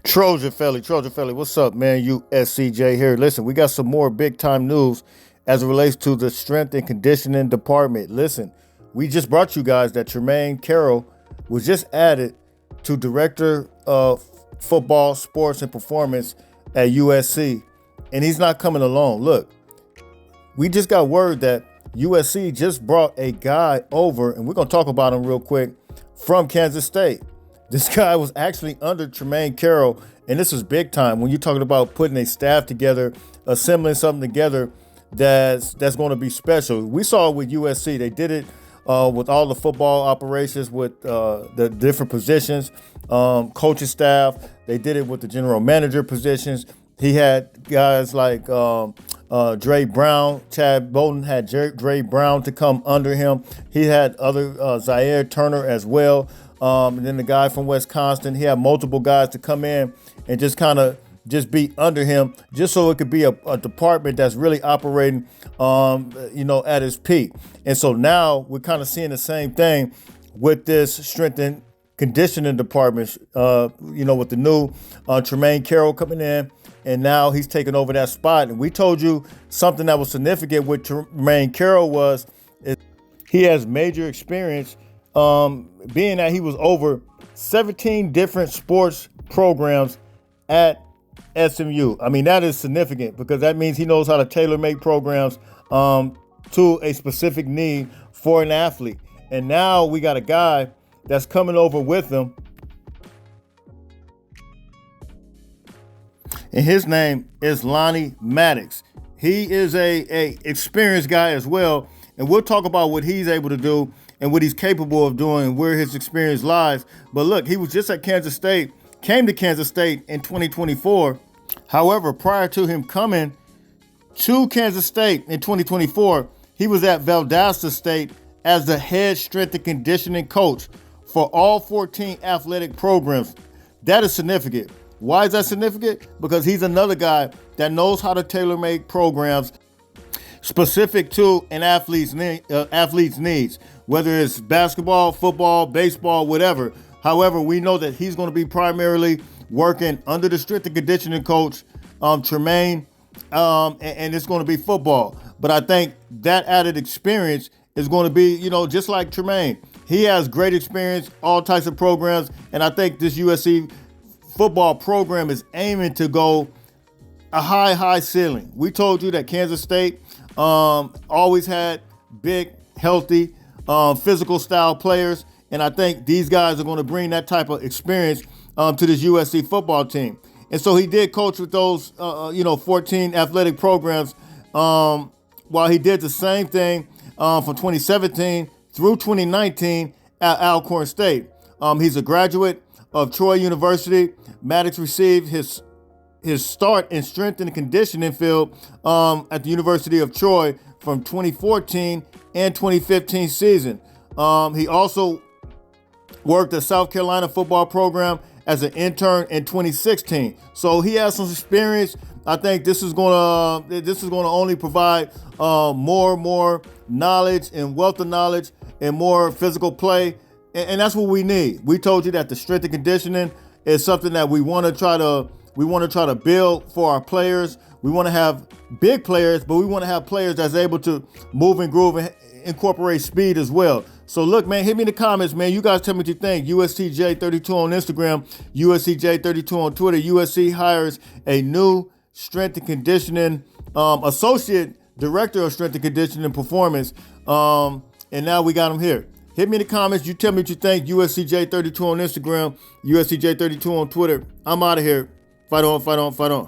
Trojan Felly, what's up, man? USCJ here. Listen, we got some more big time news as it relates to the strength and conditioning department. Listen, we just brought you guys that Tremaine Carroll was just added to director of football, sports, and performance at USC, and he's not coming alone. Look, we just got word that USC just brought a guy over, and we're gonna talk about him real quick, from Kansas State. This guy was actually under Tremaine Carroll, and this is big time when you're talking about putting a staff together, assembling something together that's going to be special. We saw it with USC. They did it with all the football operations, with the different positions, coaching staff. They did it with the general manager positions. He had guys like Dre Brown. Chad Bolden had Dre Brown to come under him. He had other Zaire Turner as well. And then the guy from Wisconsin, he had multiple guys to come in and just kind of just be under him, just so it could be a department that's really operating, at its peak. And so now we're kind of seeing the same thing with this strength and conditioning department, with the new Tremaine Carroll coming in, and now he's taking over that spot. And we told you something that was significant with Tremaine Carroll is he has major experience, being that he was over 17 different sports programs at SMU. I mean, that is significant because that means he knows how to tailor make programs to a specific need for an athlete. And now we got a guy that's coming over with him, and his name is Lonnie Maddox. He is a experienced guy as well, and we'll talk about what he's able to do and what he's capable of doing and where his experience lies. But look, he was just at Kansas State, came to Kansas State in 2024. However, prior to him coming to Kansas State in 2024, he was at Valdosta State as the head strength and conditioning coach for all 14 athletic programs. That is significant. Why is that significant? Because he's another guy that knows how to tailor make programs specific to an athlete's needs, whether it's basketball, football, baseball, whatever. However, we know that he's going to be primarily working under the strength and conditioning coach, Tremaine, and it's going to be football. But I think that added experience is going to be, just like Tremaine. He has great experience, all types of programs, and I think this USC football program is aiming to go a high ceiling. We told you that Kansas State always had big, healthy, physical style players, and I think these guys are going to bring that type of experience to this USC football team. And so he did coach with those, 14 athletic programs, while he did the same thing from 2017 through 2019 at Alcorn State. He's a graduate of Troy University. Maddox received his start in strength and conditioning field at the University of Troy from 2014 and 2015 season. He also worked at South Carolina football program as an intern in 2016. So he has some experience. I think this is gonna only provide more knowledge and wealth of knowledge and more physical play, and that's what we need. We told you that the strength and conditioning is something that we want to try to build for our players. We want to have big players, but we want to have players that's able to move and groove and incorporate speed as well. So look, man, hit me in the comments, man. You guys tell me what you think. USCJ32 on Instagram, USCJ32 on Twitter. USC hires a new strength and conditioning associate director of strength and conditioning and performance. And now we got him here. Hit me in the comments. You tell me what you think. USCJ32 on Instagram, USCJ32 on Twitter. I'm out of here. Fight on, fight on, fight on.